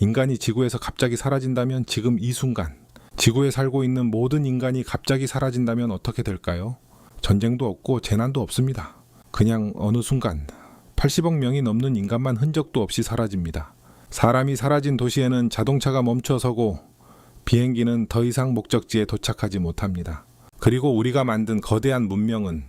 인간이 지구에서 갑자기 사라진다면 지금 이 순간, 지구에 살고 있는 모든 인간이 갑자기 사라진다면 어떻게 될까요? 전쟁도 없고 재난도 없습니다. 그냥 어느 순간 80억 명이 넘는 인간만 흔적도 없이 사라집니다. 사람이 사라진 도시에는 자동차가 멈춰서고 비행기는 더 이상 목적지에 도착하지 못합니다. 그리고 우리가 만든 거대한 문명은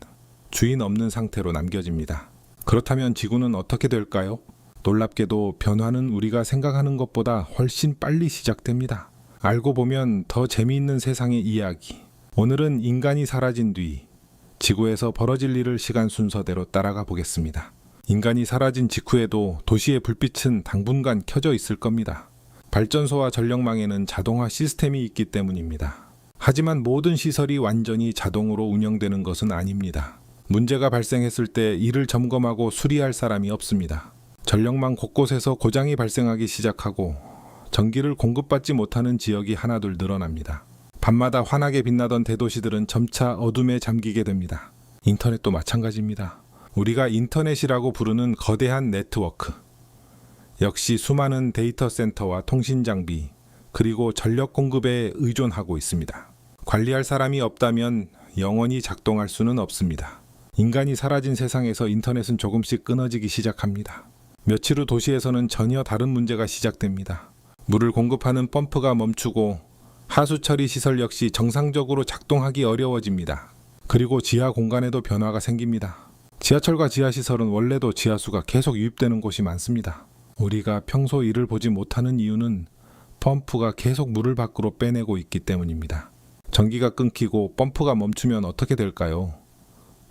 주인 없는 상태로 남겨집니다. 그렇다면 지구는 어떻게 될까요? 놀랍게도 변화는 우리가 생각하는 것보다 훨씬 빨리 시작됩니다. 알고 보면 더 재미있는 세상의 이야기. 오늘은 인간이 사라진 뒤 지구에서 벌어질 일을 시간 순서대로 따라가 보겠습니다. 인간이 사라진 직후에도 도시의 불빛은 당분간 켜져 있을 겁니다. 발전소와 전력망에는 자동화 시스템이 있기 때문입니다. 하지만 모든 시설이 완전히 자동으로 운영되는 것은 아닙니다. 문제가 발생했을 때 이를 점검하고 수리할 사람이 없습니다. 전력망 곳곳에서 고장이 발생하기 시작하고 전기를 공급받지 못하는 지역이 하나둘 늘어납니다. 밤마다 환하게 빛나던 대도시들은 점차 어둠에 잠기게 됩니다. 인터넷도 마찬가지입니다. 우리가 인터넷이라고 부르는 거대한 네트워크. 역시 수많은 데이터 센터와 통신 장비, 그리고 전력 공급에 의존하고 있습니다. 관리할 사람이 없다면 영원히 작동할 수는 없습니다. 인간이 사라진 세상에서 인터넷은 조금씩 끊어지기 시작합니다. 며칠 후 도시에서는 전혀 다른 문제가 시작됩니다. 물을 공급하는 펌프가 멈추고 하수 처리 시설 역시 정상적으로 작동하기 어려워집니다. 그리고 지하 공간에도 변화가 생깁니다. 지하철과 지하시설은 원래도 지하수가 계속 유입되는 곳이 많습니다. 우리가 평소 이를 보지 못하는 이유는 펌프가 계속 물을 밖으로 빼내고 있기 때문입니다. 전기가 끊기고 펌프가 멈추면 어떻게 될까요?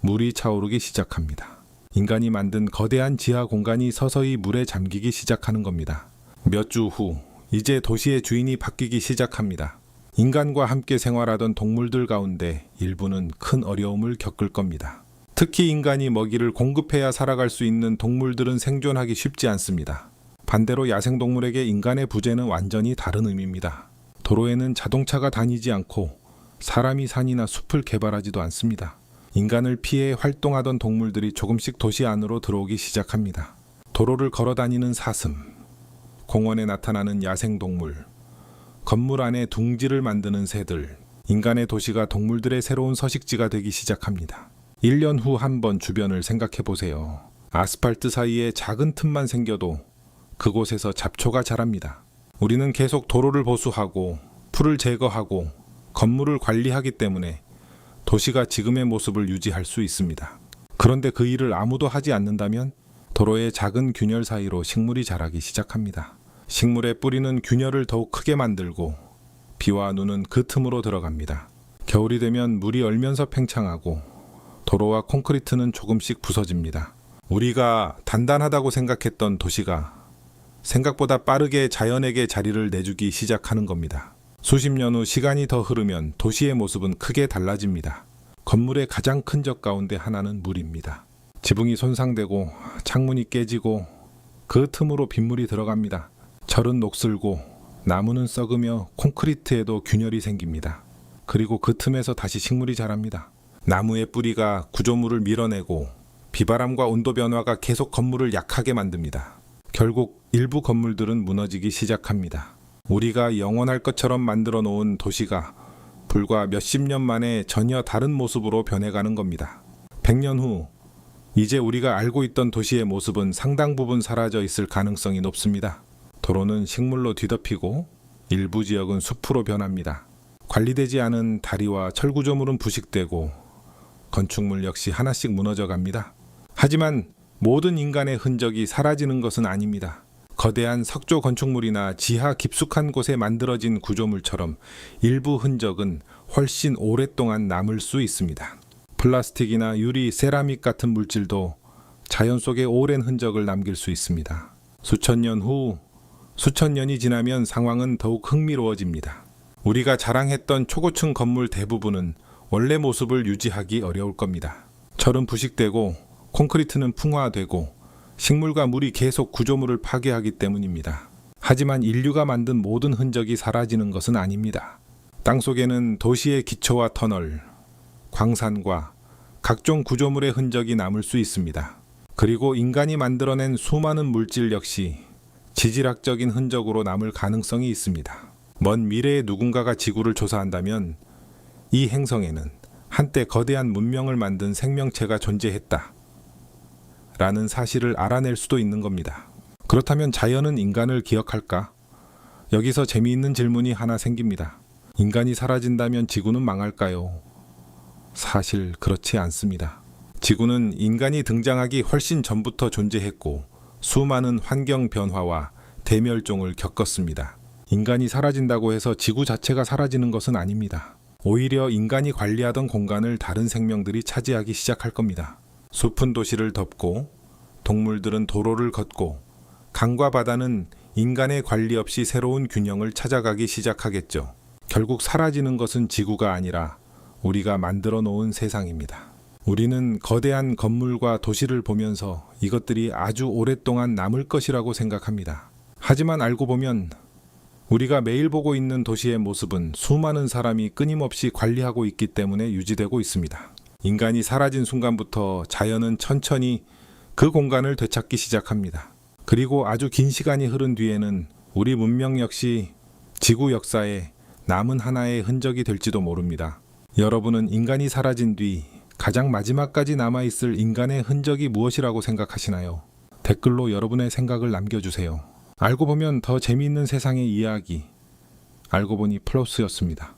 물이 차오르기 시작합니다. 인간이 만든 거대한 지하 공간이 서서히 물에 잠기기 시작하는 겁니다. 몇 주 후, 이제 도시의 주인이 바뀌기 시작합니다. 인간과 함께 생활하던 동물들 가운데 일부는 큰 어려움을 겪을 겁니다. 특히 인간이 먹이를 공급해야 살아갈 수 있는 동물들은 생존하기 쉽지 않습니다. 반대로 야생동물에게 인간의 부재는 완전히 다른 의미입니다. 도로에는 자동차가 다니지 않고 사람이 산이나 숲을 개발하지도 않습니다. 인간을 피해 활동하던 동물들이 조금씩 도시 안으로 들어오기 시작합니다. 도로를 걸어다니는 사슴, 공원에 나타나는 야생동물, 건물 안에 둥지를 만드는 새들, 인간의 도시가 동물들의 새로운 서식지가 되기 시작합니다. 1년 후 한 번 주변을 생각해 보세요. 아스팔트 사이에 작은 틈만 생겨도 그곳에서 잡초가 자랍니다. 우리는 계속 도로를 보수하고 풀을 제거하고 건물을 관리하기 때문에 도시가 지금의 모습을 유지할 수 있습니다. 그런데 그 일을 아무도 하지 않는다면 도로의 작은 균열 사이로 식물이 자라기 시작합니다. 식물의 뿌리는 균열을 더욱 크게 만들고 비와 눈은 그 틈으로 들어갑니다. 겨울이 되면 물이 얼면서 팽창하고 도로와 콘크리트는 조금씩 부서집니다. 우리가 단단하다고 생각했던 도시가 생각보다 빠르게 자연에게 자리를 내주기 시작하는 겁니다. 수십 년 후 시간이 더 흐르면 도시의 모습은 크게 달라집니다. 건물의 가장 큰 적 가운데 하나는 물입니다. 지붕이 손상되고 창문이 깨지고 그 틈으로 빗물이 들어갑니다. 절은 녹슬고 나무는 썩으며 콘크리트에도 균열이 생깁니다. 그리고 그 틈에서 다시 식물이 자랍니다. 나무의 뿌리가 구조물을 밀어내고 비바람과 온도 변화가 계속 건물을 약하게 만듭니다. 결국 일부 건물들은 무너지기 시작합니다. 우리가 영원할 것처럼 만들어 놓은 도시가 불과 몇십 년 만에 전혀 다른 모습으로 변해가는 겁니다. 100년 후 이제 우리가 알고 있던 도시의 모습은 상당 부분 사라져 있을 가능성이 높습니다. 도로는 식물로 뒤덮이고 일부 지역은 숲으로 변합니다. 관리되지 않은 다리와 철구조물은 부식되고 건축물 역시 하나씩 무너져 갑니다. 하지만 모든 인간의 흔적이 사라지는 것은 아닙니다. 거대한 석조 건축물이나 지하 깊숙한 곳에 만들어진 구조물처럼 일부 흔적은 훨씬 오랫동안 남을 수 있습니다. 플라스틱이나 유리, 세라믹 같은 물질도 자연 속에 오랜 흔적을 남길 수 있습니다. 수천 년 후, 수천 년이 지나면 상황은 더욱 흥미로워집니다. 우리가 자랑했던 초고층 건물 대부분은 원래 모습을 유지하기 어려울 겁니다. 철은 부식되고 콘크리트는 풍화되고 식물과 물이 계속 구조물을 파괴하기 때문입니다. 하지만 인류가 만든 모든 흔적이 사라지는 것은 아닙니다. 땅속에는 도시의 기초와 터널, 광산과 각종 구조물의 흔적이 남을 수 있습니다. 그리고 인간이 만들어낸 수많은 물질 역시 지질학적인 흔적으로 남을 가능성이 있습니다. 먼 미래에 누군가가 지구를 조사한다면 이 행성에는 한때 거대한 문명을 만든 생명체가 존재했다 라는 사실을 알아낼 수도 있는 겁니다. 그렇다면 자연은 인간을 기억할까? 여기서 재미있는 질문이 하나 생깁니다. 인간이 사라진다면 지구는 망할까요? 사실 그렇지 않습니다. 지구는 인간이 등장하기 훨씬 전부터 존재했고 수많은 환경 변화와 대멸종을 겪었습니다. 인간이 사라진다고 해서 지구 자체가 사라지는 것은 아닙니다. 오히려 인간이 관리하던 공간을 다른 생명들이 차지하기 시작할 겁니다. 숲은 도시를 덮고 동물들은 도로를 걷고 강과 바다는 인간의 관리 없이 새로운 균형을 찾아가기 시작하겠죠. 결국 사라지는 것은 지구가 아니라 우리가 만들어 놓은 세상입니다. 우리는 거대한 건물과 도시를 보면서 이것들이 아주 오랫동안 남을 것이라고 생각합니다. 하지만 알고 보면 우리가 매일 보고 있는 도시의 모습은 수많은 사람이 끊임없이 관리하고 있기 때문에 유지되고 있습니다. 인간이 사라진 순간부터 자연은 천천히 그 공간을 되찾기 시작합니다. 그리고 아주 긴 시간이 흐른 뒤에는 우리 문명 역시 지구 역사에 남은 하나의 흔적이 될지도 모릅니다. 여러분은 인간이 사라진 뒤 가장 마지막까지 남아있을 인간의 흔적이 무엇이라고 생각하시나요? 댓글로 여러분의 생각을 남겨주세요. 알고 보면 더 재미있는 세상의 이야기, 알고 보니 플러스였습니다.